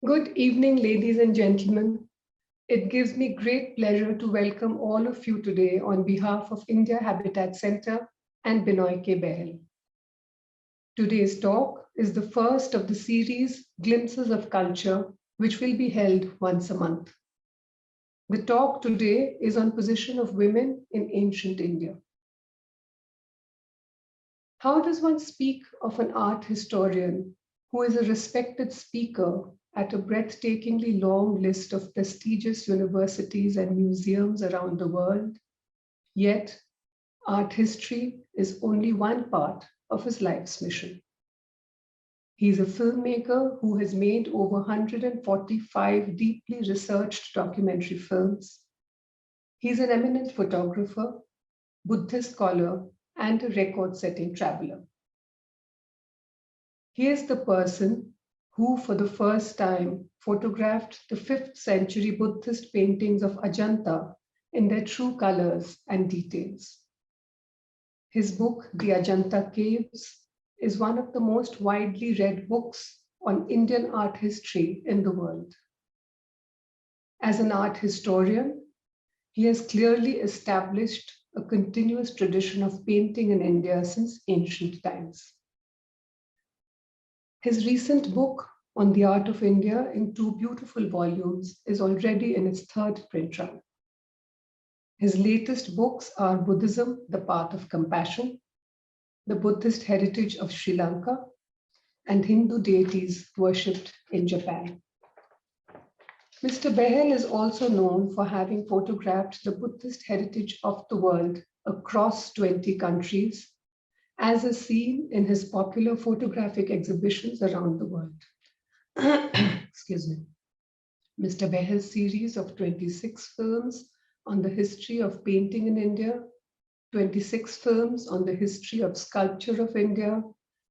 Good evening, ladies and gentlemen. It gives me great pleasure to welcome all of you today on behalf of India Habitat Center and Benoy K Behl. Today's talk is the first of the series Glimpses of Culture, which will be held once a month. The talk today is on position of women in ancient India. How does one speak of an art historian who is a respected speaker at a breathtakingly long list of prestigious universities and museums around the world? Yet, art history is only one part of his life's mission. He's a filmmaker who has made over 145 deeply researched documentary films. He's an eminent photographer, Buddhist scholar, and a record-setting traveler. He is the person who, for the first time, photographed the 5th century Buddhist paintings of Ajanta in their true colors and details. His book, The Ajanta Caves, is one of the most widely read books on Indian art history in the world. As an art historian, he has clearly established a continuous tradition of painting in India since ancient times. His recent book on the art of India in 2 beautiful volumes is already in its 3rd print run. His latest books are Buddhism, the Path of Compassion, The Buddhist Heritage of Sri Lanka, and Hindu Deities Worshipped in Japan. Mr. Behl is also known for having photographed the Buddhist heritage of the world across 20 countries, as is seen in his popular photographic exhibitions around the world. Excuse me. Mr. Behl's series of 26 films on the history of painting in India, 26 films on the history of sculpture of India,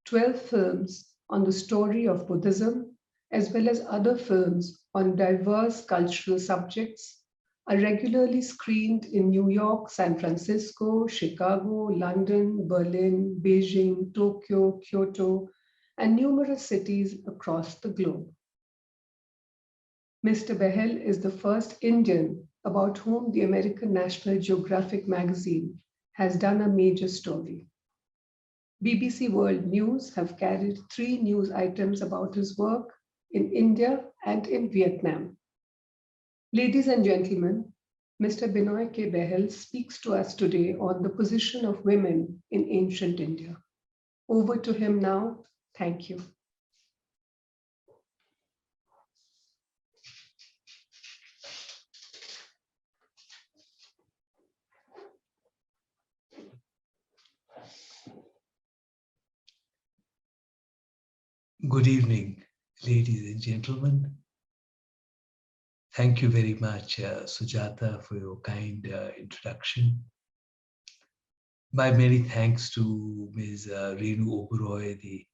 12 films on the story of Buddhism, as well as other films on diverse cultural subjects, are regularly screened in New York, San Francisco, Chicago, London, Berlin, Beijing, Tokyo, Kyoto, and numerous cities across the globe. Mr. Behl is the first Indian about whom the American National Geographic magazine has done a major story. BBC World News have carried 3 news items about his work in India and in Vietnam. Ladies and gentlemen, Mr. Benoy K Behl speaks to us today on the position of women in ancient India. Over to him now. Thank you. Good evening, ladies and gentlemen. Thank you very much, Sujata, for your kind introduction. My many thanks to Ms. Renu Oberoi, the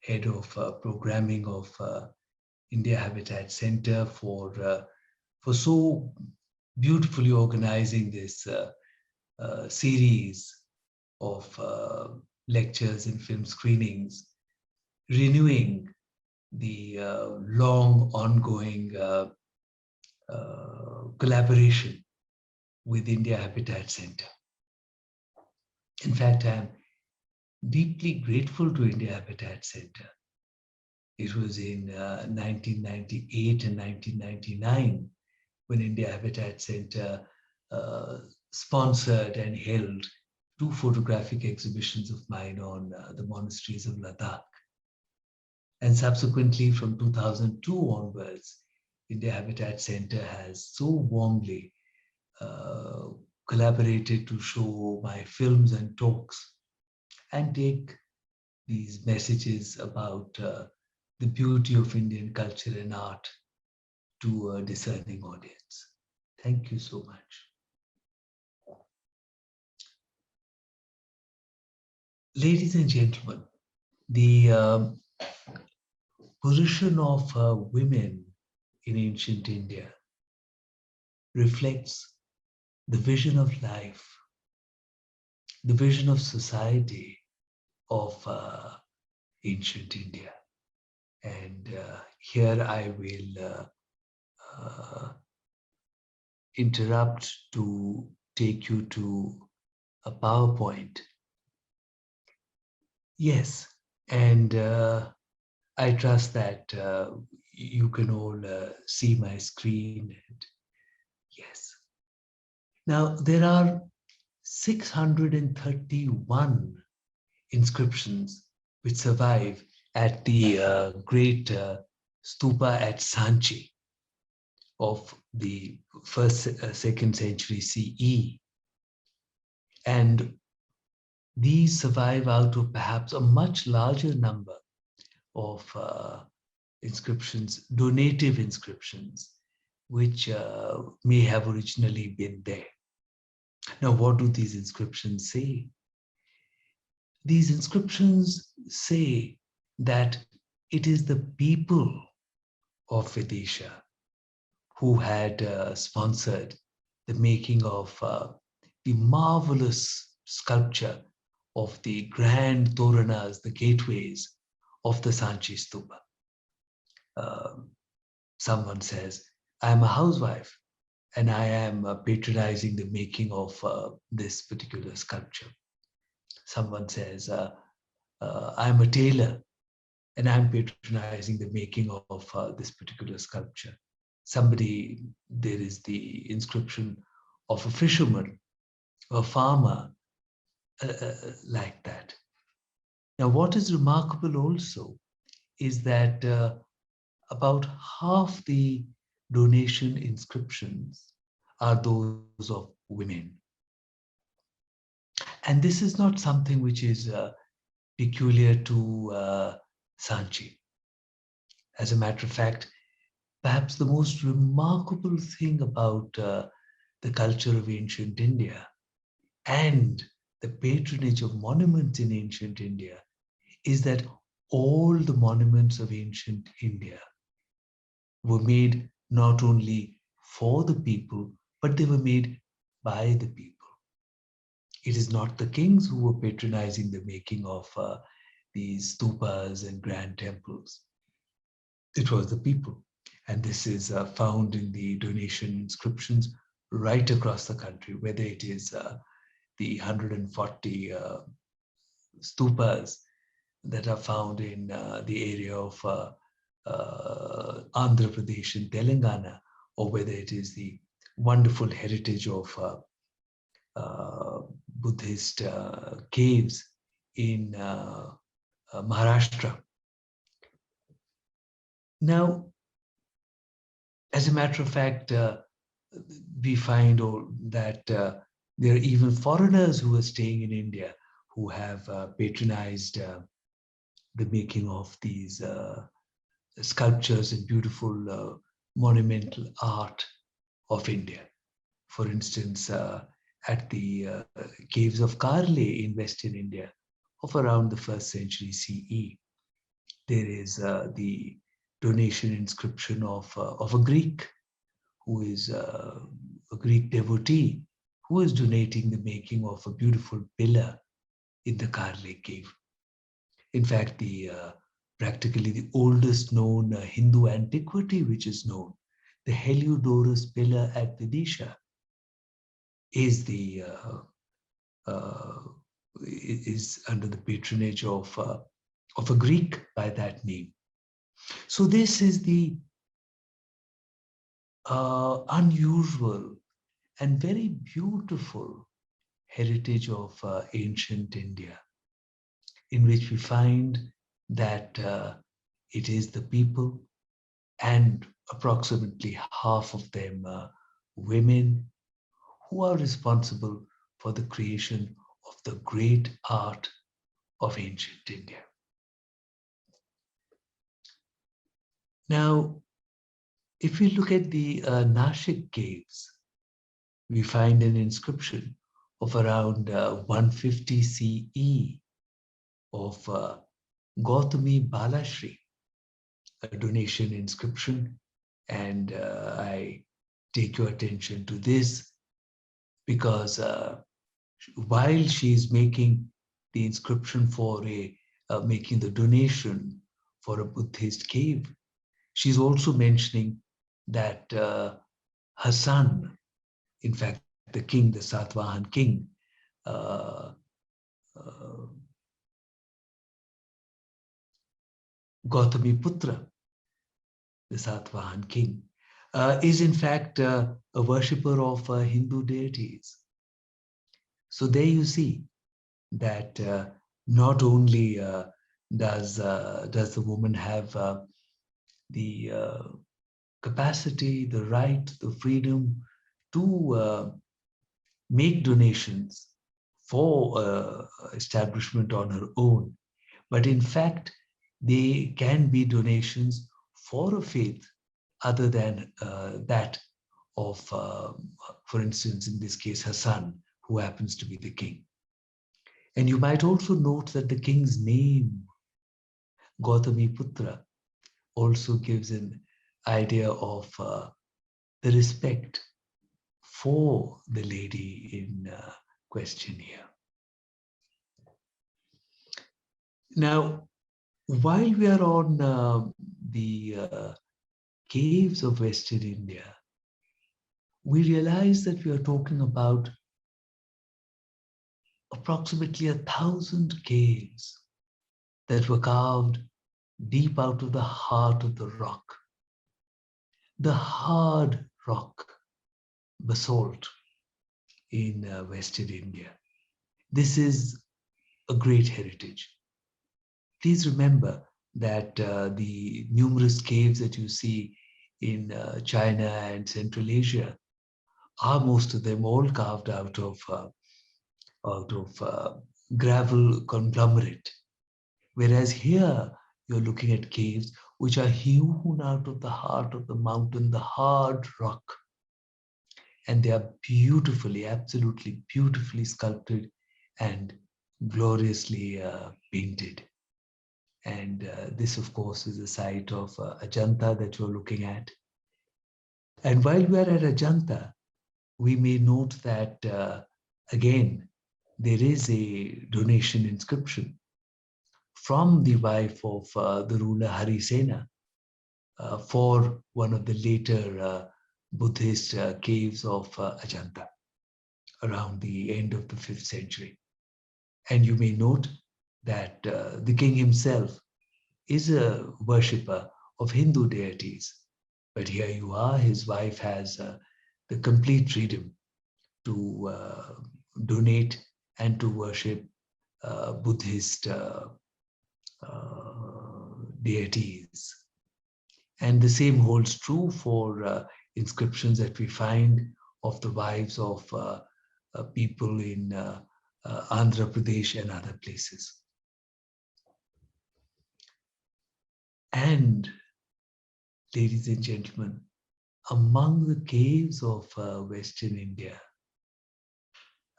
head of programming of India Habitat Center, for so beautifully organizing this series of lectures and film screenings, renewing the long ongoing collaboration with India Habitat Center. In fact, I am deeply grateful to India Habitat Center. It was in 1998 and 1999 when India Habitat Center sponsored and held 2 photographic exhibitions of mine on the monasteries of Ladakh. And subsequently, from 2002 onwards, India Habitat Center has so warmly collaborated to show my films and talks and take these messages about the beauty of Indian culture and art to a discerning audience. Thank you so much. Ladies and gentlemen, the position of women in ancient India reflects the vision of life, the vision of society of ancient India. And here I will interrupt to take you to a PowerPoint. Yes, and I trust that you can all see my screen. And yes. Now, there are 631 inscriptions which survive at the great stupa at Sanchi of the second century CE. And these survive out of perhaps a much larger number of inscriptions, donative inscriptions, which may have originally been there. Now, what do these inscriptions say? These inscriptions say that it is the people of Vidisha who had sponsored the making of the marvelous sculpture of the grand toranas, the gateways of the Sanchi Stupa. Someone says, I am a housewife and I am patronizing the making of this particular sculpture. Someone says, I'm a tailor and I'm patronizing the making of this particular sculpture. There is the inscription of a fisherman, a farmer, like that. Now, what is remarkable also is that about half the donation inscriptions are those of women. And this is not something which is peculiar to Sanchi. As a matter of fact, perhaps the most remarkable thing about the culture of ancient India and the patronage of monuments in ancient India is that all the monuments of ancient India were made not only for the people, but they were made by the people. It is not the kings who were patronizing the making of these stupas and grand temples. It was the people. And this is found in the donation inscriptions right across the country, whether it is the 140 stupas that are found in the area of Andhra Pradesh and Telangana, or whether it is the wonderful heritage of Buddhist caves in Maharashtra. Now, as a matter of fact, we find that there are even foreigners who are staying in India who have patronized the making of these sculptures and beautiful monumental art of India. For instance, at the caves of Karle in Western India of around the 1st century CE, there is the donation inscription of a Greek who is a Greek devotee who is donating the making of a beautiful pillar in the Karle cave. In fact, practically the oldest known Hindu antiquity which is known, the Heliodorus pillar at Vidisha, is under the patronage of a Greek by that name. So this is the unusual and very beautiful heritage of ancient India, in which we find that it is the people, and approximately half of them women, who are responsible for the creation of the great art of ancient India. Now, if we look at the Nashik caves, we find an inscription of around 150 CE of Gautami Balashri, a donation inscription. And I take your attention to this because while she is making the inscription for making the donation for a Buddhist cave. She's also mentioning that her son, in fact, the king, the Satvahan king, uh, uh, Gautami Putra, the Satvahan king, is in fact a worshipper of Hindu deities. So there you see that not only does the woman have the capacity, the right, the freedom to make donations for establishment on her own, but in fact, they can be donations for a faith other than that of, for instance, in this case, her son, who happens to be the king. And you might also note that the king's name, Gautami Putra, also gives an idea of the respect for the lady in question here. Now, while we are on the caves of Western India, we realize that we are talking about approximately 1,000 caves that were carved deep out of the heart of the rock, the hard rock, basalt in Western India. This is a great heritage. Please remember that the numerous caves that you see in China and Central Asia are most of them all carved out of gravel conglomerate. Whereas here you're looking at caves which are hewn out of the heart of the mountain, the hard rock. And they are beautifully, absolutely beautifully sculpted and gloriously painted. And this, of course, is the site of Ajanta that you're looking at. And while we are at Ajanta, we may note that, again, there is a donation inscription from the wife of the ruler Harisena for one of the later Buddhist caves of Ajanta around the end of the 5th century. And you may note that the king himself is a worshipper of Hindu deities. But here you are, his wife has the complete freedom to donate and to worship Buddhist deities. And the same holds true for inscriptions that we find of the wives of people in Andhra Pradesh and other places. And, ladies and gentlemen, among the caves of Western India,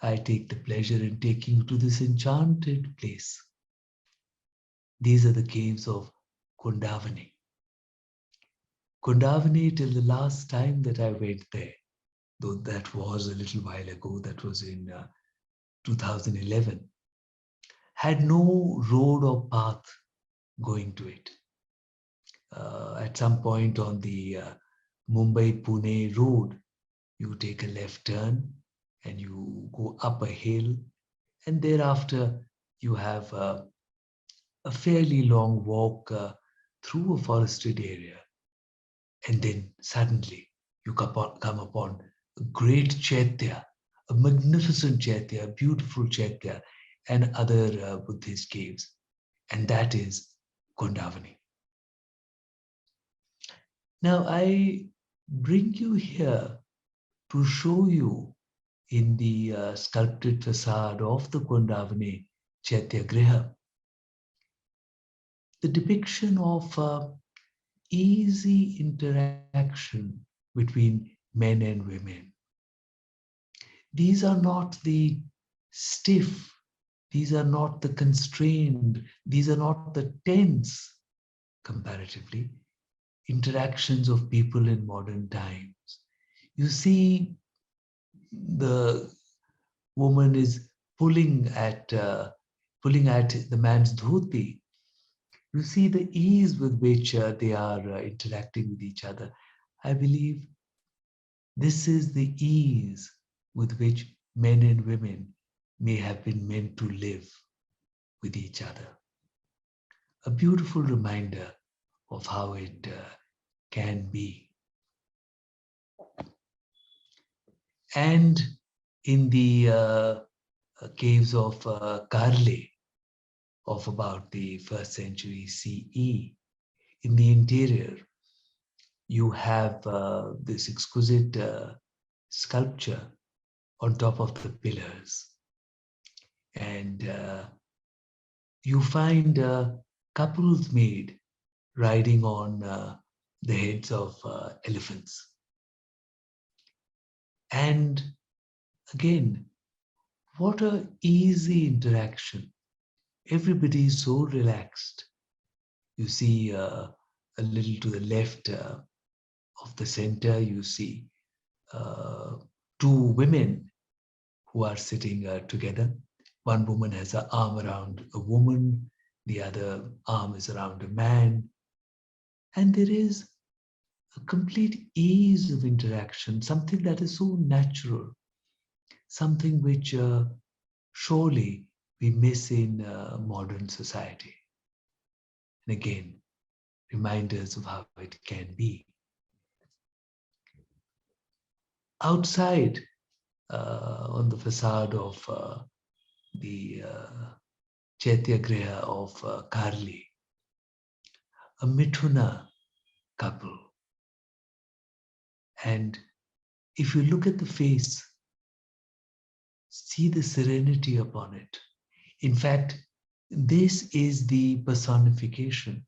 I take the pleasure in taking you to this enchanted place. These are the caves of Kundavani. Kundavani, till the last time that I went there, though that was a little while ago, that was in 2011, had no road or path going to it. At some point on the Mumbai-Pune road, you take a left turn and you go up a hill, and thereafter you have a fairly long walk through a forested area. And then suddenly you come upon a great chaitya, a magnificent chaitya, a beautiful chaitya, and other Buddhist caves. And that is Kundavani. Now I bring you here to show you in the sculpted facade of the Kundavani Chaitya Griha the depiction of easy interaction between men and women. These are not the stiff, these are not the constrained, these are not the tense, comparatively, interactions of people in modern times. You see, the woman is pulling at the man's dhoti, You see the ease with which they are interacting with each other. I believe this is the ease with which men and women may have been meant to live with each other. A beautiful reminder of how it can be. And in the caves of Karle of about the 1st century CE, in the interior, you have this exquisite sculpture on top of the pillars. And you find couples made riding on the heads of elephants. And again, what a easy interaction. Everybody is so relaxed. You see a little to the left of the center, you see two women who are sitting together. One woman has an arm around a woman, the other arm is around a man. And there is a complete ease of interaction, something that is so natural, something which surely we miss in modern society. And again, reminders of how it can be. Outside, on the facade of the Chaitya of Karli, a Mithuna couple. And if you look at the face, see the serenity upon it. In fact, this is the personification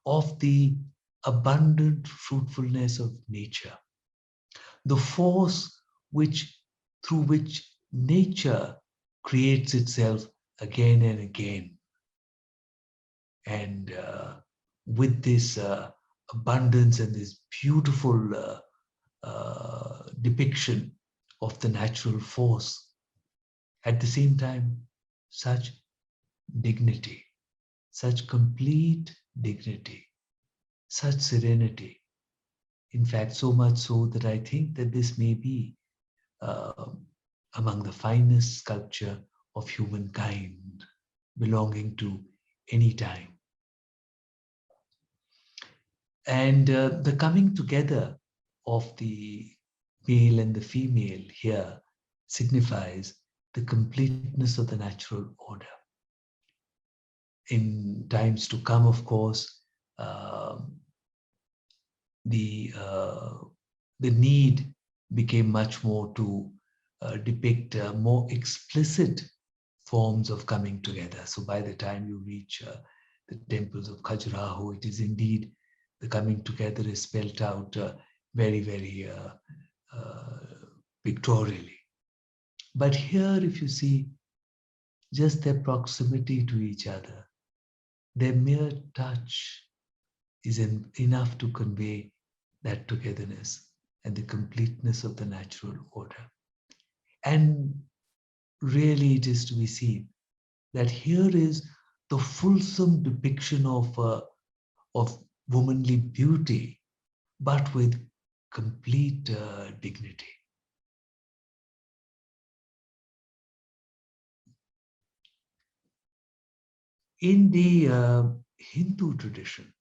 of the abundant fruitfulness of nature, the force through which nature creates itself again and again. And with this abundance and this beautiful depiction of the natural force, at the same time, such dignity, such complete dignity, such serenity. In fact, so much so that I think that this may be among the finest sculpture of humankind belonging to any time. And the coming together of the male and the female here signifies the completeness of the natural order. In times to come, of course, the need became much more to depict more explicit forms of coming together. So by the time you reach the temples of Khajuraho, it is indeed the coming together is spelt out very, very pictorially. But here, if you see just their proximity to each other, their mere touch is enough to convey that togetherness and the completeness of the natural order. And really it is to be seen that here is the fulsome depiction of womanly beauty, but with complete dignity. In the Hindu tradition,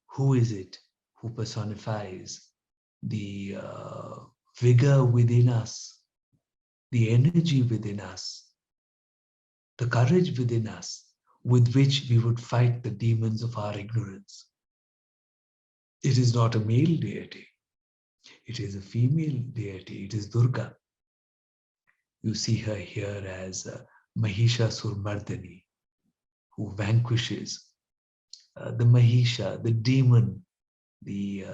who is it who personifies the vigor within us, the energy within us, the courage within us with which we would fight the demons of our ignorance? It is not a male deity. It is a female deity. It is Durga. You see her here as Mahishasur-mardani, who vanquishes the Mahisha, the demon, the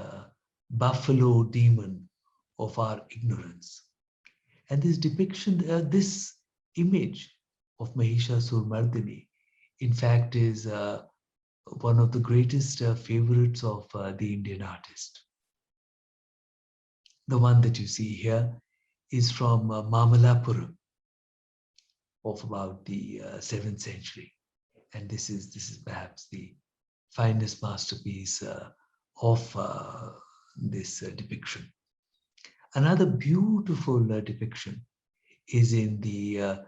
buffalo demon of our ignorance. And this depiction, this image of Mahishasur-mardani, in fact, is one of the greatest favorites of the Indian artist. The one that you see here is from Mamalapuram of about the 7th century. And this is perhaps the finest masterpiece of this depiction. Another beautiful depiction is in the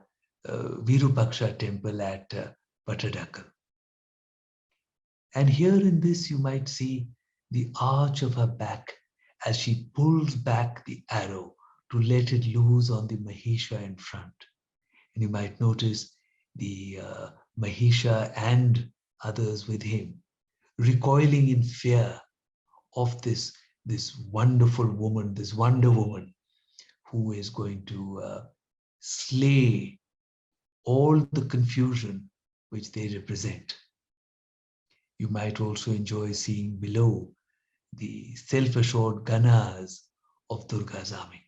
Virupaksha temple at Patronage. And here in this, you might see the arch of her back as she pulls back the arrow to let it loose on the Mahisha in front. And you might notice the Mahisha and others with him recoiling in fear of this wonderful woman, this Wonder Woman, who is going to slay all the confusion which they represent. You might also enjoy seeing below the self-assured Ganas of Durga's army.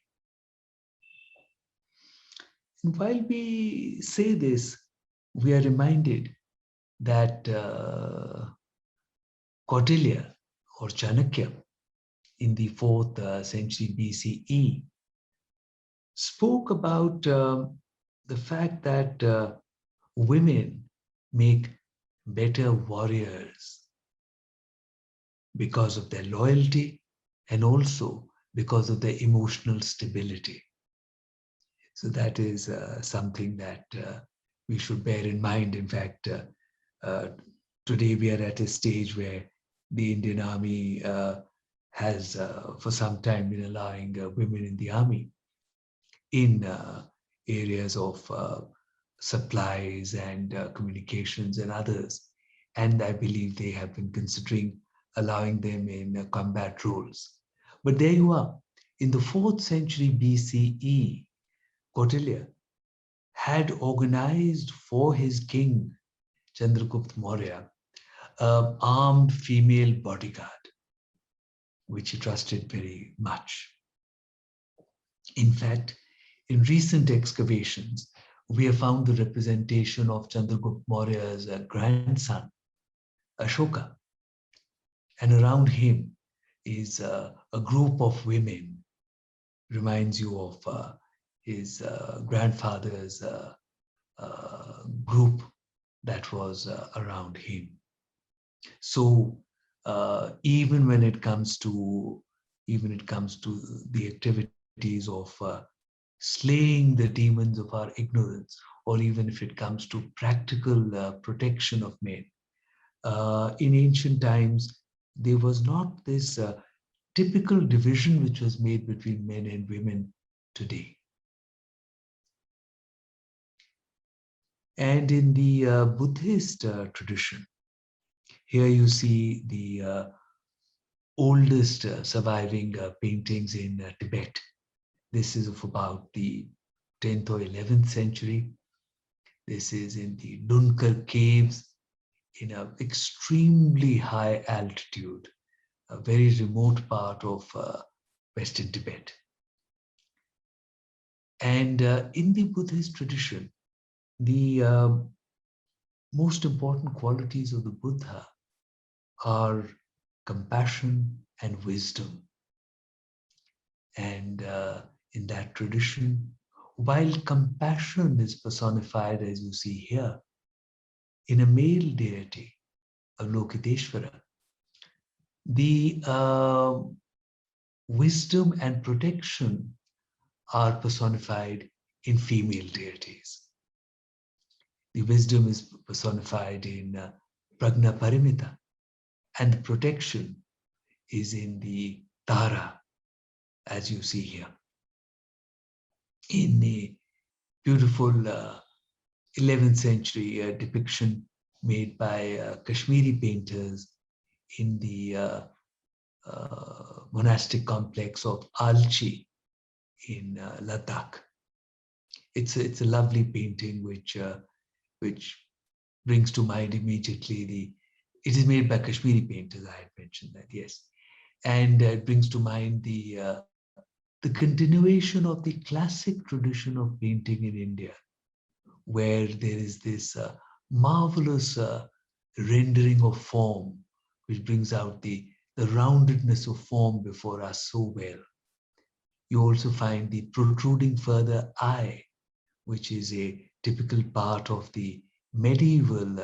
And while we say this, we are reminded that Kautilya or Chanakya in the 4th century BCE spoke about the fact that women make better warriors because of their loyalty and also because of their emotional stability. So that is something that we should bear in mind. In fact, today we are at a stage where the Indian Army has for some time been allowing women in the army in areas of supplies and communications and others. And I believe they have been considering allowing them in combat roles. But there you are. In the 4th century BCE, Kautilya had organized for his king, Chandragupta Maurya, an armed female bodyguard, which he trusted very much. In fact, in recent excavations, we have found the representation of Chandragupta Maurya's grandson, Ashoka. And around him is a group of women, reminds you of his grandfather's group that was around him. So even when it comes to the activities of slaying the demons of our ignorance, or even if it comes to practical protection of men, in ancient times there was not this typical division which was made between men and women today. And in the Buddhist tradition, here you see the oldest surviving paintings in Tibet. This is of about the 10th or 11th century. This is in the Dunkar caves in an extremely high altitude, a very remote part of Western Tibet. And in the Buddhist tradition, the most important qualities of the Buddha are compassion and wisdom. And in that tradition, while compassion is personified, as you see here, in a male deity, Avalokiteshvara, the wisdom and protection are personified in female deities. The wisdom is personified in Prajna Paramita, and the protection is in the Tara, as you see here. In the beautiful 11th century depiction made by Kashmiri painters in the monastic complex of Alchi in Ladakh. It's a lovely painting which brings to mind immediately it is made by Kashmiri painters, I had mentioned that, yes. And it brings to mind the continuation of the classic tradition of painting in India, where there is this marvelous rendering of form, which brings out the roundedness of form before us so well. You also find the protruding further eye, which is a typical part of the medieval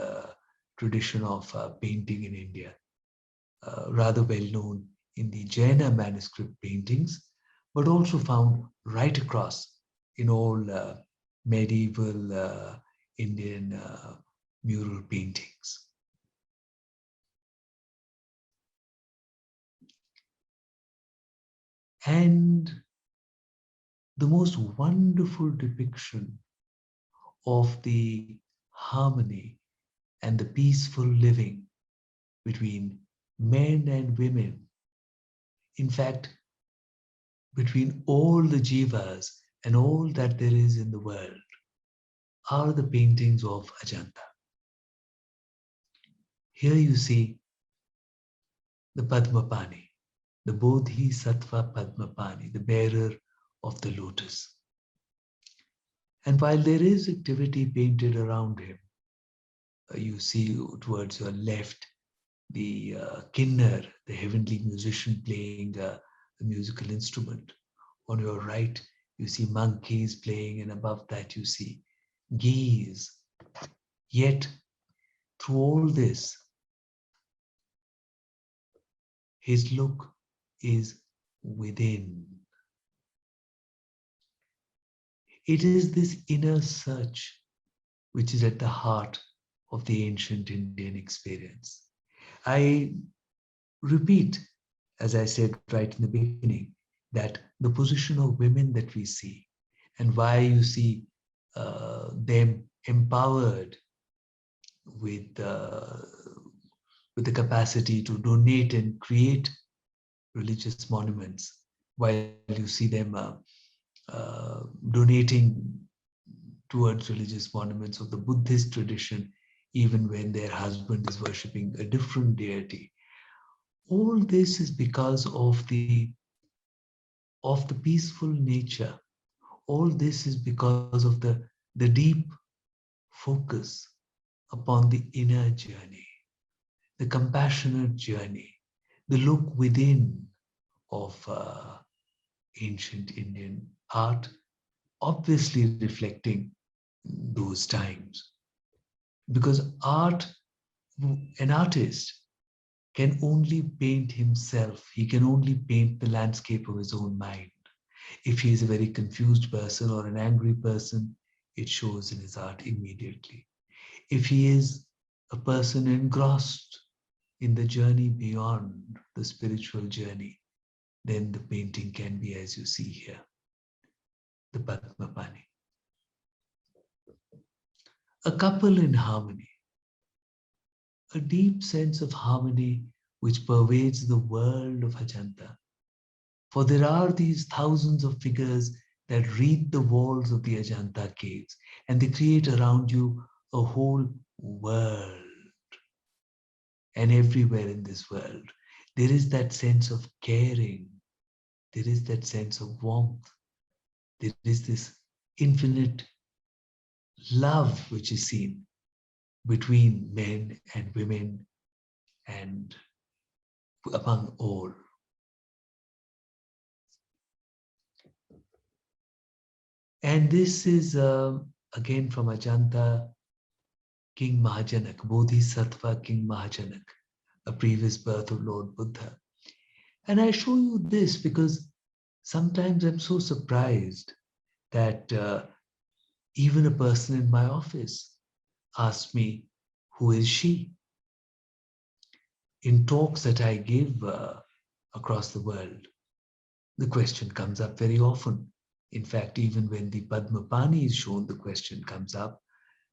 tradition of painting in India, rather well known in the Jaina manuscript paintings, but also found right across in all medieval Indian mural paintings. And the most wonderful depiction of the harmony and the peaceful living between men and women, in fact, between all the jivas and all that there is in the world, are the paintings of Ajanta. Here you see the Padmapani, the Bodhisattva Padmapani, the bearer of the lotus. And while there is activity painted around him, you see towards your left the kinnar, the heavenly musician playing a musical instrument. On your right, you see monkeys playing, and above that you see geese. Yet, through all this, his look is within. It is this inner search which is at the heart of the ancient Indian experience. I repeat, as I said right in the beginning, that the position of women that we see and why you see them empowered with the capacity to donate and create religious monuments, while you see them donating towards religious monuments of the Buddhist tradition, even when their husband is worshipping a different deity. All this is because of the peaceful nature. All this is because of the deep focus upon the inner journey, the compassionate journey, the look within of ancient Indian art, obviously reflecting those times. Because an artist can only paint himself. He can only paint the landscape of his own mind. If he is a very confused person or an angry person, it shows in his art immediately. If he is a person engrossed in the journey beyond the spiritual journey, then the painting can be as you see here, the Padmapani. A couple in harmony, a deep sense of harmony which pervades the world of Ajanta. For there are these thousands of figures that wreathe the walls of the Ajanta caves, and they create around you a whole world. And everywhere in this world, there is that sense of caring, there is that sense of warmth, there is this infinite love which is seen between men and women and among all. And this is again from Ajanta, King Mahajanak, Bodhisattva King Mahajanak, a previous birth of Lord Buddha. And I show you this because sometimes I'm so surprised that even a person in my office asks me, who is she? In talks that I give across the world, the question comes up very often. In fact, even when the Padmapani is shown, the question comes up.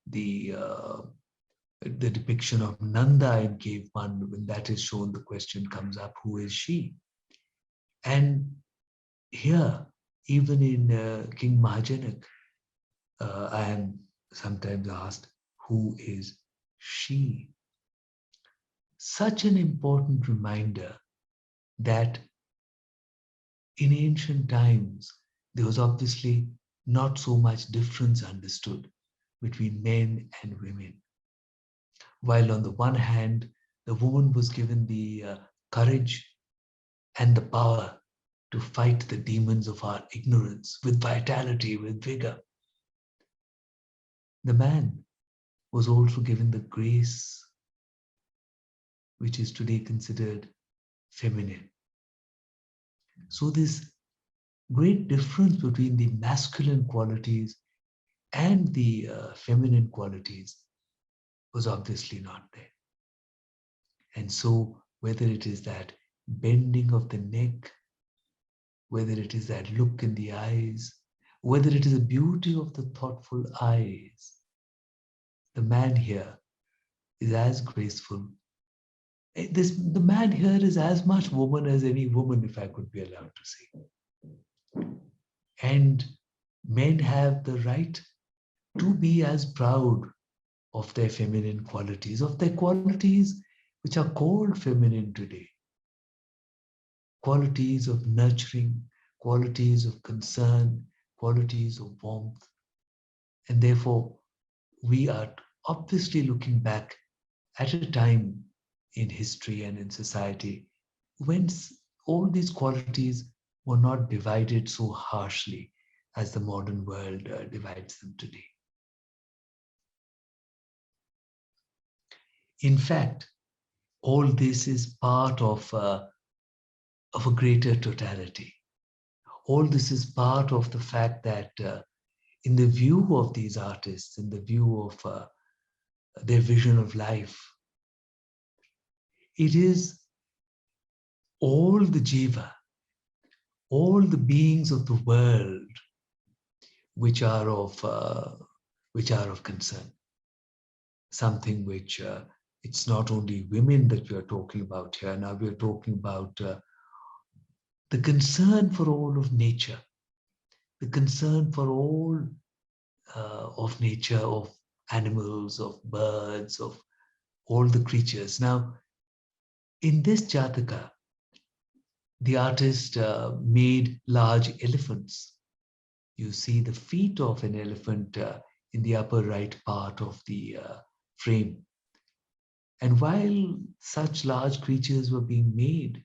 The depiction of Nanda in Cave 1, when that is shown, the question comes up, who is she? And here, even in King Mahajanak, I am sometimes asked, who is she? Such an important reminder that in ancient times, there was obviously not so much difference understood between men and women. While on the one hand, the woman was given the courage and the power to fight the demons of our ignorance with vitality, with vigor. The man was also given the grace which is today considered feminine. So this great difference between the masculine qualities and the feminine qualities was obviously not there. And so whether it is that bending of the neck, whether it is that look in the eyes, whether it is the beauty of the thoughtful eyes, the man here is as graceful. The man here is as much woman as any woman, if I could be allowed to say. And men have the right to be as proud of their feminine qualities, of their qualities which are called feminine today. Qualities of nurturing, qualities of concern, qualities of warmth. And therefore, we are obviously looking back at a time in history and in society when all these qualities were not divided so harshly as the modern world divides them today. In fact, all this is part of a greater totality. All this is part of the fact that in the view of these artists, in the view of their vision of life, it is all the jiva, all the beings of the world which are of concern. Something which it's not only women that we are talking about here. Now we are talking about the concern for all of nature, the concern for all of nature, of animals, of birds, of all the creatures. Now, in this Jataka, the artist made large elephants. You see the feet of an elephant in the upper right part of the frame. And while such large creatures were being made,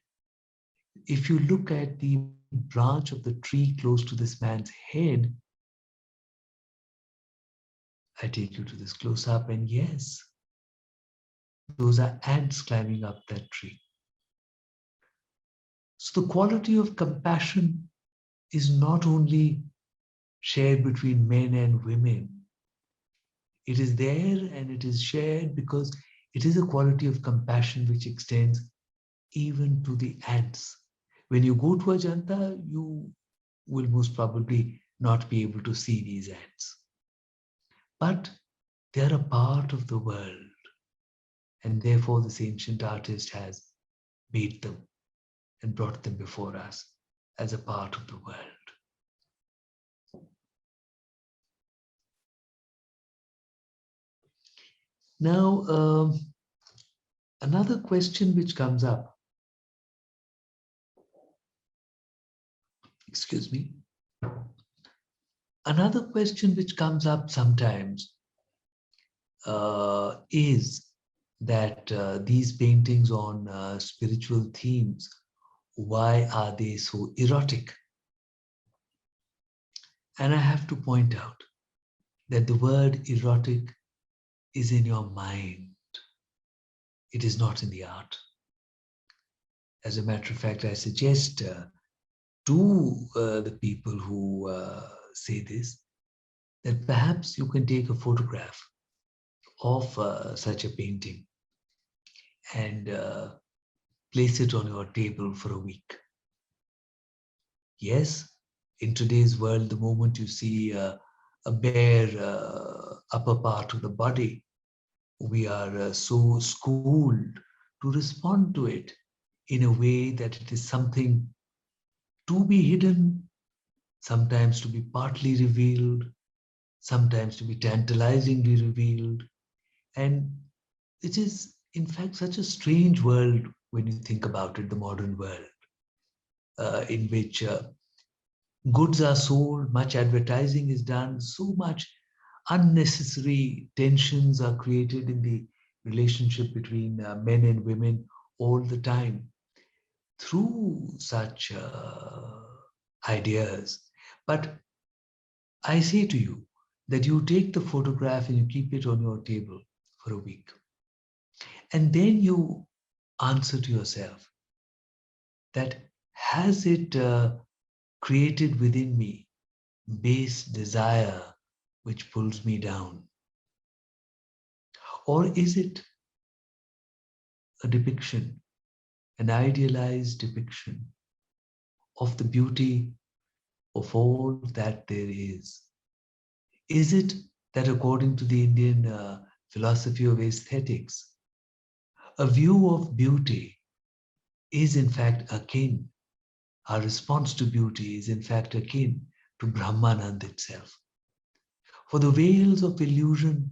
if you look at the branch of the tree close to this man's head, I take you to this close-up, and yes, those are ants climbing up that tree. So the quality of compassion is not only shared between men and women. It is there and it is shared because it is a quality of compassion which extends even to the ants. When you go to Ajanta, you will most probably not be able to see these ants. But they are a part of the world. And therefore, this ancient artist has made them and brought them before us as a part of the world. Now, another question which comes up, excuse me, another question which comes up sometimes is that these paintings on spiritual themes, why are they so erotic? And I have to point out that the word erotic is in your mind. It is not in the art. As a matter of fact, I suggest to the people who say this, that perhaps you can take a photograph of such a painting and place it on your table for a week. Yes, in today's world, the moment you see a bare upper part of the body, we are so schooled to respond to it in a way that it is something to be hidden, sometimes to be partly revealed, sometimes to be tantalizingly revealed. And it is, in fact, such a strange world when you think about it, the modern world, in which goods are sold, much advertising is done, so much unnecessary tensions are created in the relationship between men and women all the time through such ideas. But I say to you that you take the photograph and you keep it on your table for a week. And then you answer to yourself that has it created within me base desire which pulls me down? Or is it a depiction, an idealized depiction of the beauty of all that there is? Is it that according to the Indian philosophy of aesthetics, a view of beauty is in fact akin, our response to beauty is in fact akin to Brahmanand itself? For the veils of illusion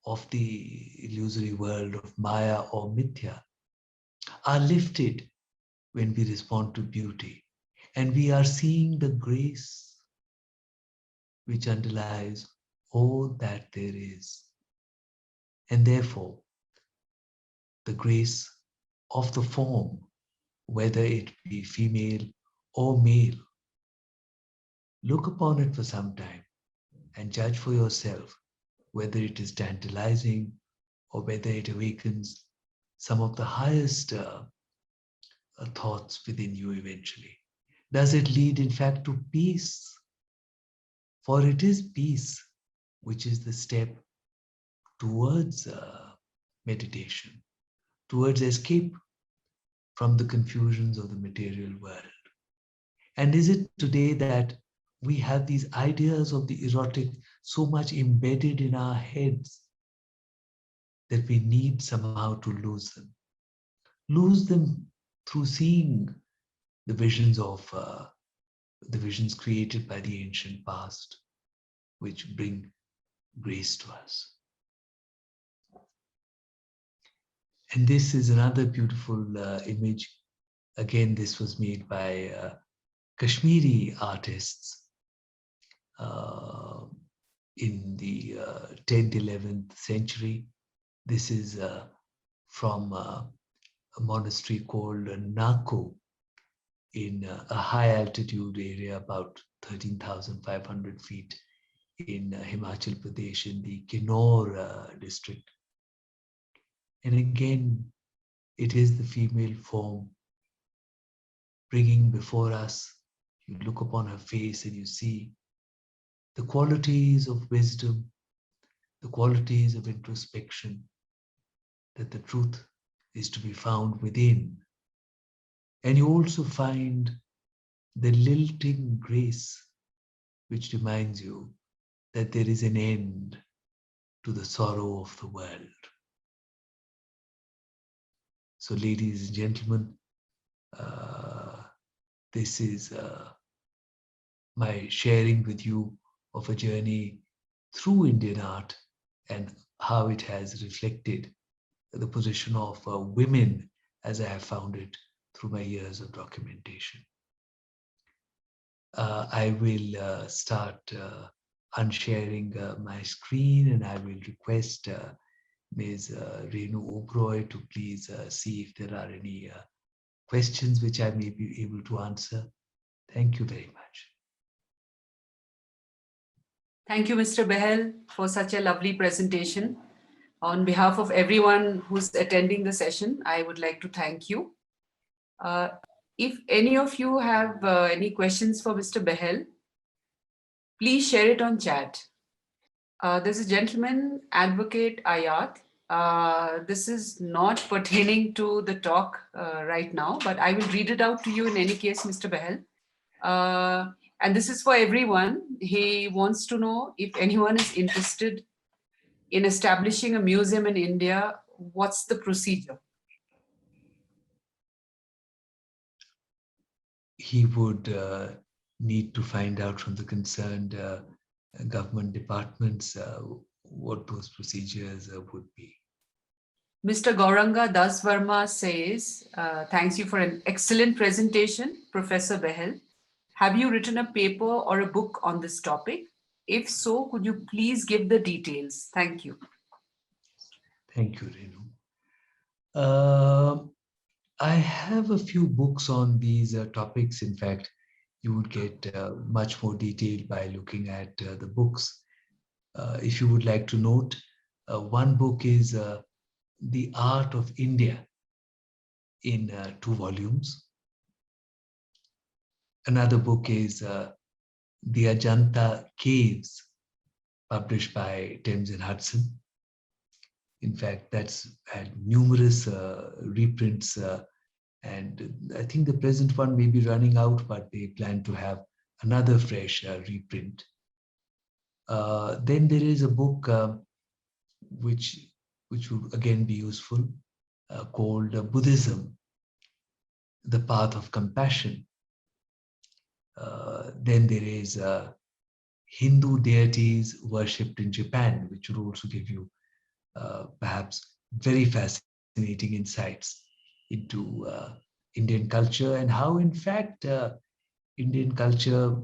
of the illusory world of Maya or Mithya are lifted when we respond to beauty, and we are seeing the grace which underlies all that there is. And therefore, the grace of the form, whether it be female or male, look upon it for some time and judge for yourself whether it is tantalizing or whether it awakens some of the highest thoughts within you eventually. Does it lead, in fact, to peace? For it is peace which is the step towards meditation, towards escape from the confusions of the material world. And is it today that we have these ideas of the erotic so much embedded in our heads that we need somehow to lose them? Lose them through seeing the visions of the visions created by the ancient past, which bring grace to us. And this is another beautiful image. Again, this was made by Kashmiri artists in the 10th, 11th century. This is from a monastery called Naku in a high altitude area, about 13,500 feet in Himachal Pradesh in the Kinnaur district. And again, it is the female form bringing before us. You look upon her face and you see the qualities of wisdom, the qualities of introspection, that the truth is to be found within. And you also find the lilting grace which reminds you that there is an end to the sorrow of the world. So, ladies and gentlemen, this is my sharing with you of a journey through Indian art and how it has reflected the position of women as I have found it through my years of documentation. I will start unsharing my screen, and I will request Ms. Renu Oberoi to please see if there are any questions which I may be able to answer. Thank you very much. Thank you, Mr. Behl, for such a lovely presentation. On behalf of everyone who's attending the session, I would like to thank you. If any of you have any questions for Mr. Behl, please share it on chat. There's a gentleman, Advocate Ayat. This is not pertaining to the talk right now, but I will read it out to you in any case, Mr. Behl. And this is for everyone. He wants to know if anyone is interested in establishing a museum in India, what's the procedure? He would need to find out from the concerned government departments what those procedures would be. Mr. Gauranga Das Verma says, thanks you for an excellent presentation, Professor Behl. Have you written a paper or a book on this topic? If so, could you please give the details? Thank you. Thank you, Renu. I have a few books on these topics. In fact, you would get much more detail by looking at the books. If you would like to note, one book is The Art of India, in 2 volumes. Another book is The Ajanta Caves, published by Thames and Hudson. In fact, that's had numerous reprints, and I think the present one may be running out, but they plan to have another fresh reprint. Then there is a book which would again be useful, called Buddhism, The Path of Compassion. Then there is Hindu deities worshipped in Japan, which would also give you perhaps very fascinating insights into Indian culture and how, in fact, Indian culture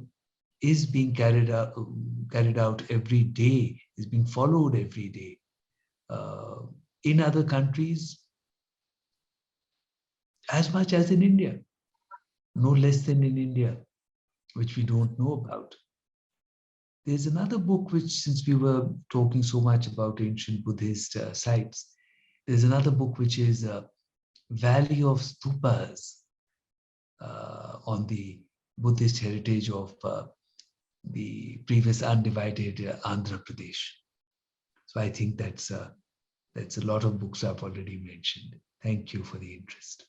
is being carried out every day, is being followed every day. In other countries, as much as in India, no less than in India, which we don't know about. There's another book which, since we were talking so much about ancient Buddhist sites, there's another book which is Valley of Stupas, on the Buddhist heritage of the previous undivided Andhra Pradesh. So I think that's a lot of books I've already mentioned. Thank you for the interest.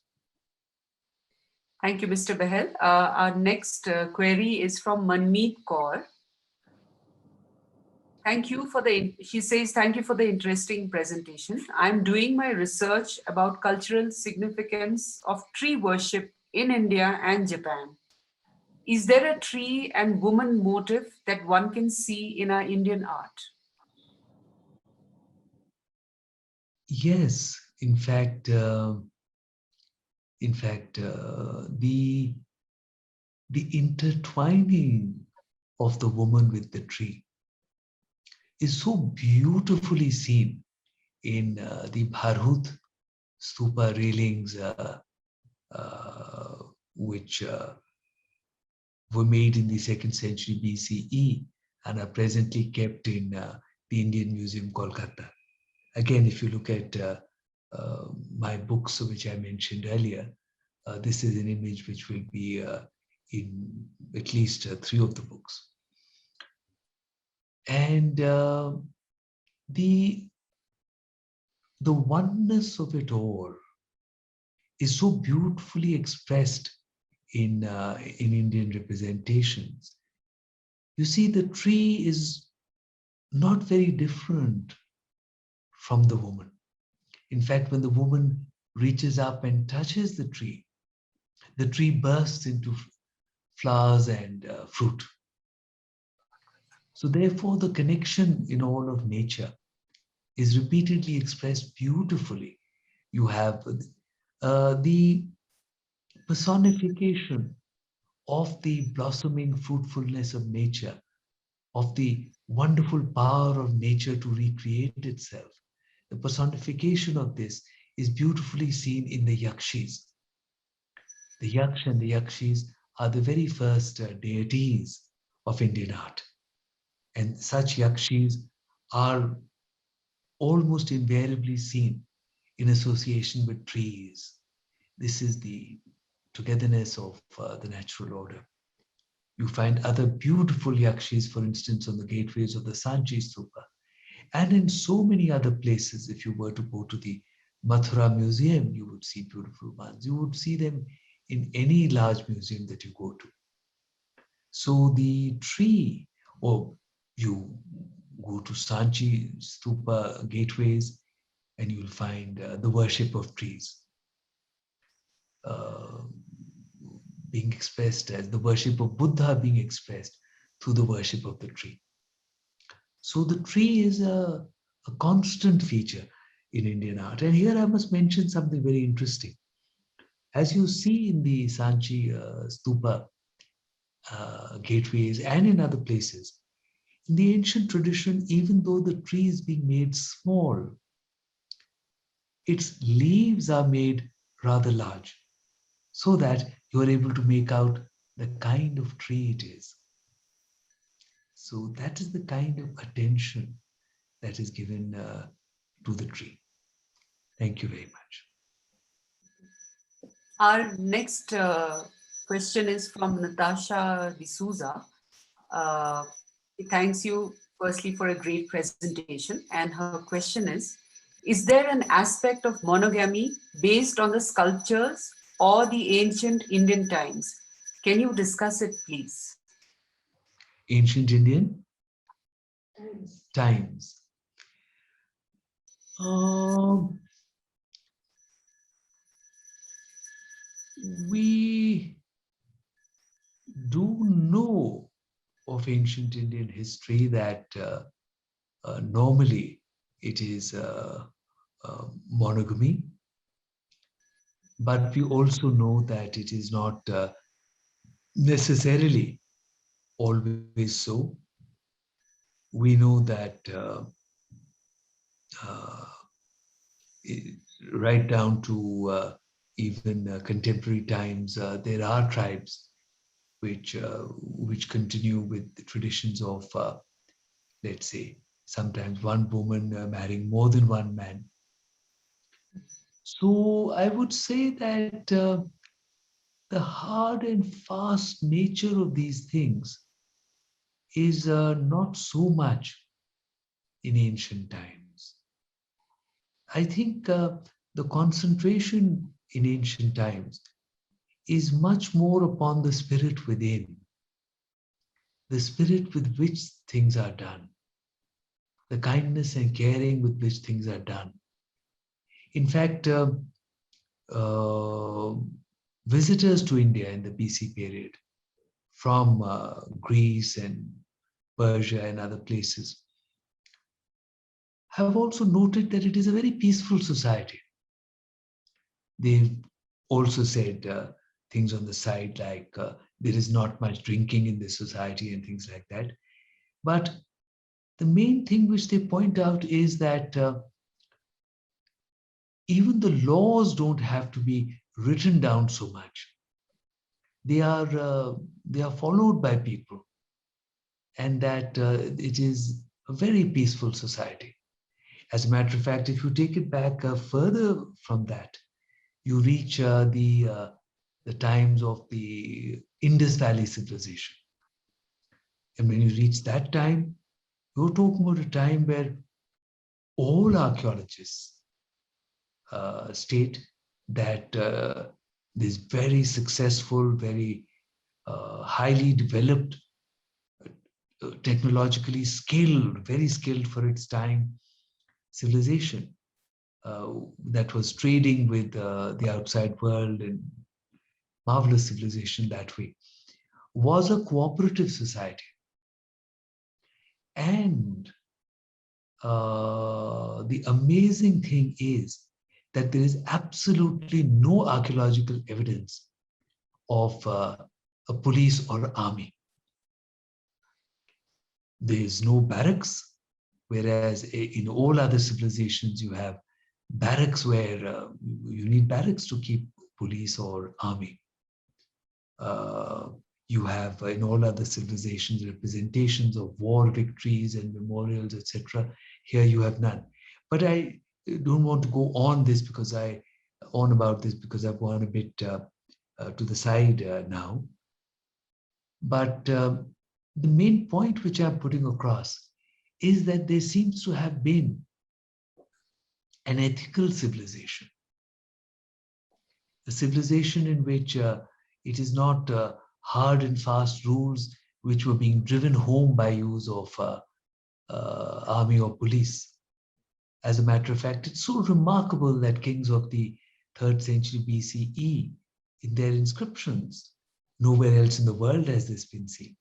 Thank you, Mr. Behl. Our next query is from Manmeet Kaur. She says, thank you for the interesting presentation. I'm doing my research about cultural significance of tree worship in India and Japan. Is there a tree and woman motif that one can see in our Indian art? Yes, in fact, the intertwining of the woman with the tree is so beautifully seen in the Bharhut stupa railings, which were made in the 2nd century BCE and are presently kept in the Indian Museum, Kolkata. Again, if you look at my books, which I mentioned earlier, this is an image which will be in at least 3 of the books. And the oneness of it all is so beautifully expressed in Indian representations. You see, the tree is not very different from the woman. In fact, when the woman reaches up and touches the tree bursts into flowers and fruit. So therefore, the connection in all of nature is repeatedly expressed beautifully. You have the personification of the blossoming fruitfulness of nature, of the wonderful power of nature to recreate itself. The personification of this is beautifully seen in the yakshis. The yaksh and the yakshis are the very first deities of Indian art. And such yakshis are almost invariably seen in association with trees. This is the togetherness of the natural order. You find other beautiful yakshis, for instance, on the gateways of the Sanchi Stupa. And in so many other places, if you were to go to the Mathura Museum, you would see beautiful ones. You would see them in any large museum that you go to. So the tree, or you go to Sanchi Stupa gateways, and you'll find the worship of trees being expressed as the worship of Buddha being expressed through the worship of the tree. So the tree is a constant feature in Indian art. And here I must mention something very interesting. As you see in the Sanchi Stupa gateways and in other places, in the ancient tradition, even though the tree is being made small, its leaves are made rather large, so that you are able to make out the kind of tree it is. So that is the kind of attention that is given to the tree. Thank you very much. Our next question is from Natasha D'Souza. She thanks you firstly for a great presentation, and her question is there an aspect of monogamy based on the sculptures or the ancient Indian times? Can you discuss it, please? Ancient Indian times. We do know of ancient Indian history that normally it is monogamy, but we also know that it is not necessarily always so. We know that right down to even contemporary times, there are tribes which continue with the traditions of, let's say, sometimes one woman marrying more than one man. So I would say that the hard and fast nature of these things is not so much in ancient times. I think the concentration in ancient times is much more upon the spirit within, the spirit with which things are done, the kindness and caring with which things are done. In fact, visitors to India in the BC period from Greece and Persia and other places have also noted that it is a very peaceful society. They've also said things on the side like there is not much drinking in this society and things like that. But the main thing which they point out is that even the laws don't have to be written down so much. They are followed by people, and that it is a very peaceful society. As a matter of fact, if you take it back further from that, you reach the times of the Indus Valley civilization. And when you reach that time, you're talking about a time where all archaeologists state that this very successful, very highly developed, technologically skilled, very skilled for its time civilization that was trading with the outside world and marvelous civilization that way, was a cooperative society. And the amazing thing is that there is absolutely no archaeological evidence of a police or army. There is no barracks, whereas in all other civilizations you have barracks where you need barracks to keep police or army. You have in all other civilizations representations of war victories and memorials, etc. Here you have none. But I don't want to go on about this because I've gone a bit to the side now. But the main point which I'm putting across is that there seems to have been an ethical civilization, a civilization in which it is not hard and fast rules which were being driven home by use of army or police. As a matter of fact, it's so remarkable that kings of the 3rd century BCE, in their inscriptions, nowhere else in the world has this been seen.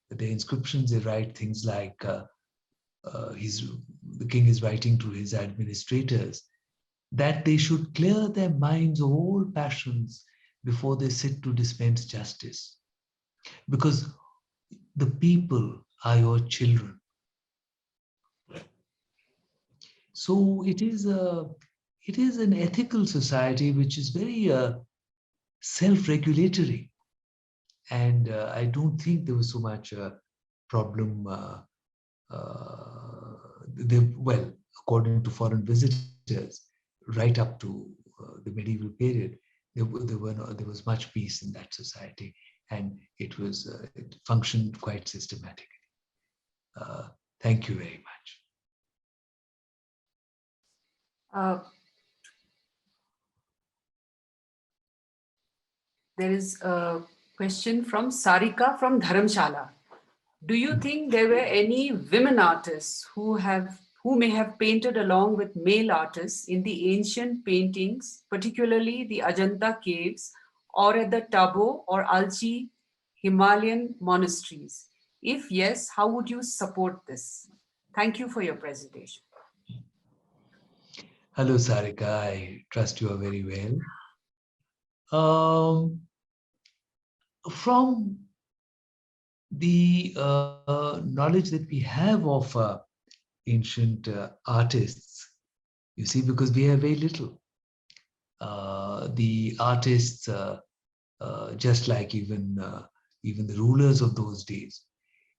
But their inscriptions, they write things like, the king is writing to his administrators that they should clear their minds of all passions before they sit to dispense justice. Because the people are your children. So it is an ethical society which is very self-regulatory. And I don't think there was so much problem. According to foreign visitors, right up to the medieval period, there was much peace in that society, and it functioned quite systematically. Thank you very much. There is a question from Sarika from Dharamshala. Do you think there were any women artists who may have painted along with male artists in the ancient paintings, particularly the Ajanta caves or at the Tabo or Alchi Himalayan monasteries? If yes, how would you support this? Thank you for your presentation. Hello, Sarika. I trust you are very well. From the knowledge that we have of ancient artists, you see, because we have very little. The artists, just like even the rulers of those days,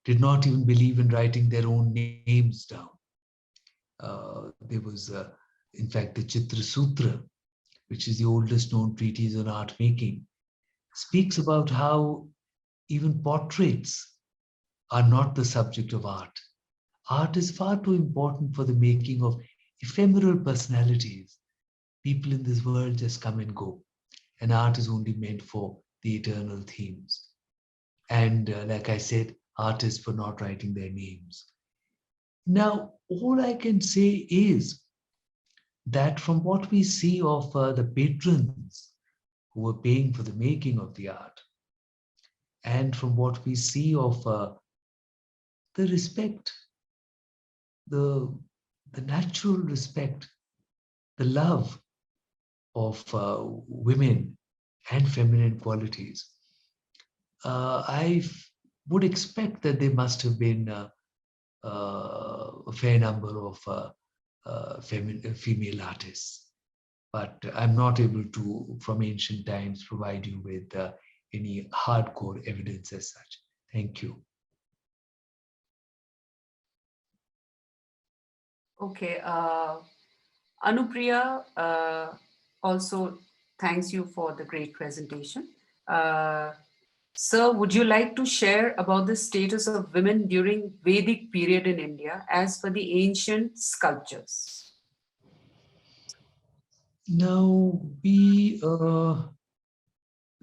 did not even believe in writing their own names down. There was, in fact, the Chitra Sutra, which is the oldest known treatise on art making, speaks about how even portraits are not the subject of art. Art is far too important for the making of ephemeral personalities. People in this world just come and go, and art is only meant for the eternal themes. And like I said, artists for not writing their names. Now, all I can say is that from what we see of the patrons who were paying for the making of the art, and from what we see of the respect, the natural respect, the love of women and feminine qualities, I would expect that there must have been a fair number of female artists. But I'm not able to, from ancient times, provide you with any hardcore evidence as such. Thank you. Okay. Anupriya also thanks you for the great presentation. Sir, would you like to share about the status of women during Vedic period in India as per the ancient sculptures? Now, we do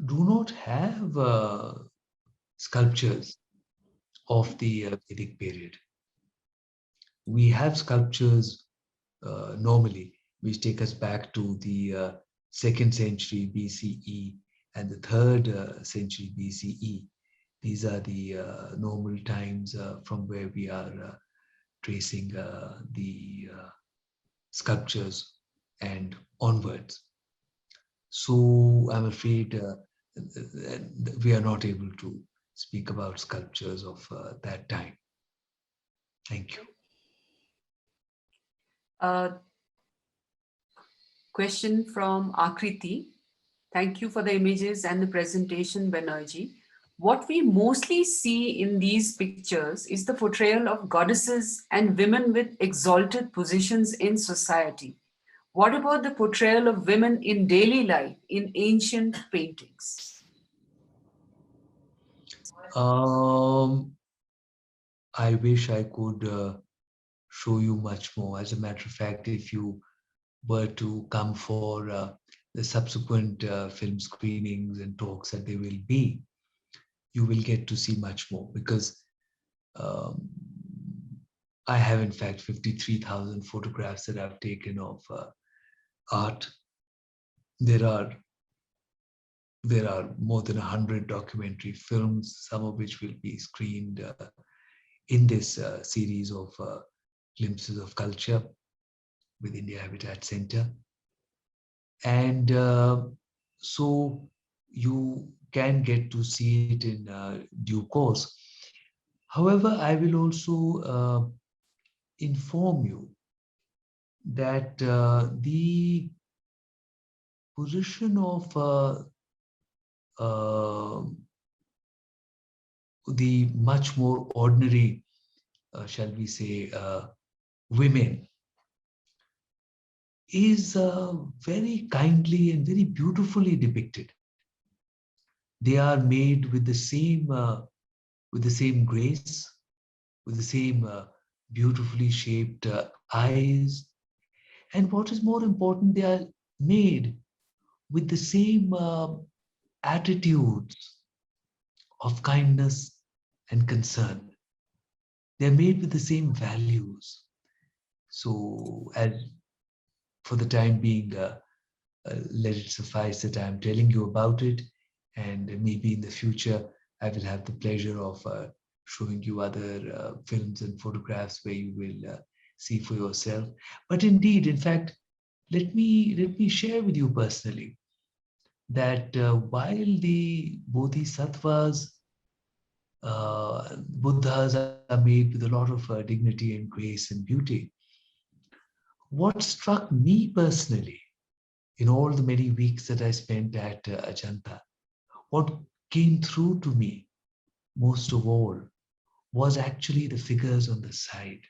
not have sculptures of the Vedic period. We have sculptures normally, which take us back to the 2nd century BCE and the 3rd century BCE. These are the normal times from where we are tracing the sculptures and onwards. So I'm afraid we are not able to speak about sculptures of that time. Thank you. Question from Akriti. Thank you for the images and the presentation, Benoy. What we mostly see in these pictures is the portrayal of goddesses and women with exalted positions in society. What about the portrayal of women in daily life in ancient paintings? I wish I could show you much more. As a matter of fact, if you were to come for the subsequent film screenings and talks that there will be, you will get to see much more, because I have in fact 53,000 photographs that I've taken of art. There are more than 100 documentary films, some of which will be screened in this series of glimpses of culture with India Habitat Center. And so you can get to see it in due course. However, I will also inform you that the position of the much more ordinary, shall we say, women is very kindly and very beautifully depicted. They are made with the same grace, with the same beautifully shaped eyes. And what is more important, they are made with the same attitudes of kindness and concern. They're made with the same values. So, as for the time being, let it suffice that I'm telling you about it. And maybe in the future, I will have the pleasure of showing you other films and photographs where you will see for yourself. But indeed, in fact, let me share with you personally that while the bodhisattvas, Buddhas are made with a lot of dignity and grace and beauty, what struck me personally in all the many weeks that I spent at Ajanta, what came through to me most of all was actually the figures on the side.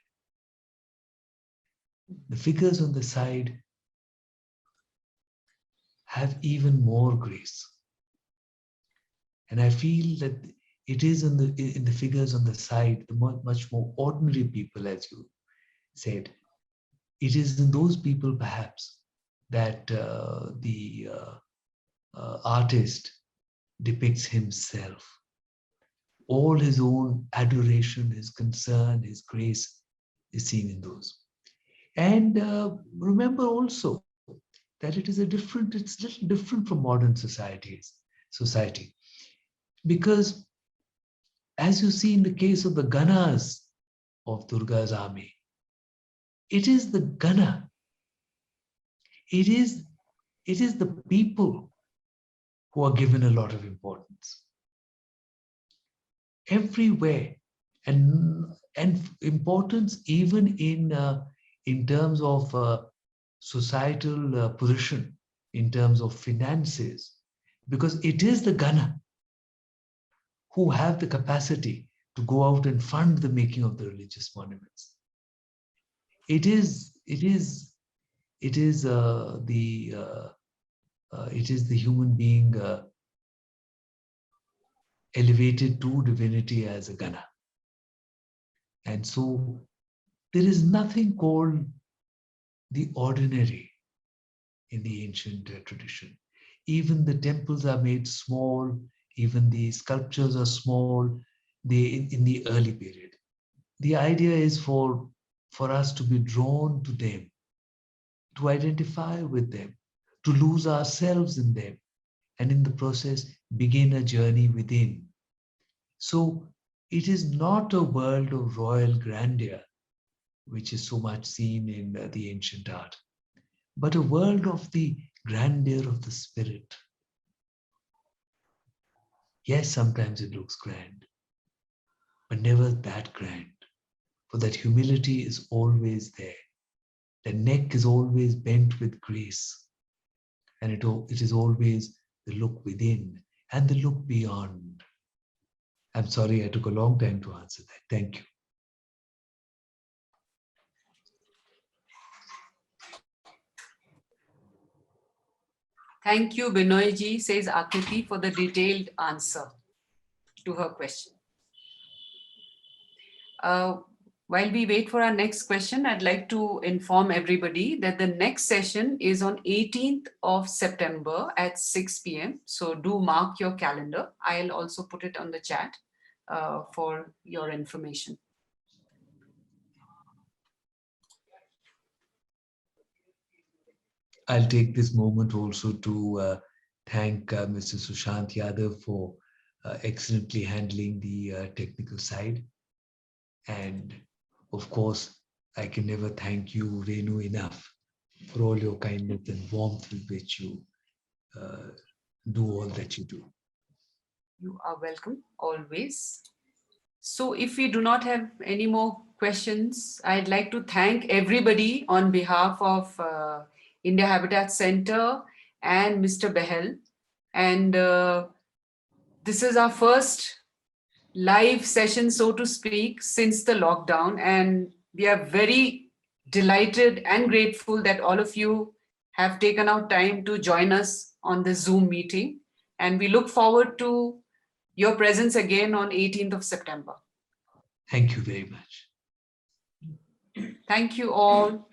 The figures on the side have even more grace. And I feel that it is in the figures on the side, the much more ordinary people, as you said. It is in those people, perhaps, that the artist depicts himself. All his own adoration, his concern, his grace is seen in those. And remember also that it's a little different from modern society. Because as you see in the case of the Ganas of Durga's army, it is the Gana. It is the people who are given a lot of importance. Everywhere. And importance even in terms of societal position, in terms of finances, because it is the Gana who have the capacity to go out and fund the making of the religious monuments. It is the human being elevated to divinity as a Gana. And so there is nothing called the ordinary in the ancient tradition. Even the temples are made small, even the sculptures are small in the early period. The idea is for us to be drawn to them, to identify with them, to lose ourselves in them, and in the process begin a journey within. So it is not a world of royal grandeur, which is so much seen in the ancient art, but a world of the grandeur of the spirit. Yes, sometimes it looks grand, but never that grand, for that humility is always there. The neck is always bent with grace, and it is always the look within and the look beyond. I'm sorry I took a long time to answer that. Thank you. Thank you, Benoy ji, says Akriti, for the detailed answer to her question. While we wait for our next question, I'd like to inform everybody that the next session is on 18th of September at 6 p.m. So do mark your calendar. I'll also put it on the chat for your information. I'll take this moment also to thank Mr. Sushant Yadav for excellently handling the technical side. And of course, I can never thank you, Renu, enough for all your kindness and warmth with which you do all that you do. You are welcome, always. So if we do not have any more questions, I'd like to thank everybody on behalf of India Habitat Center and Mr. Behl. And this is our first live session, so to speak, since the lockdown. And we are very delighted and grateful that all of you have taken out time to join us on this Zoom meeting. And we look forward to your presence again on 18th of September. Thank you very much. Thank you all.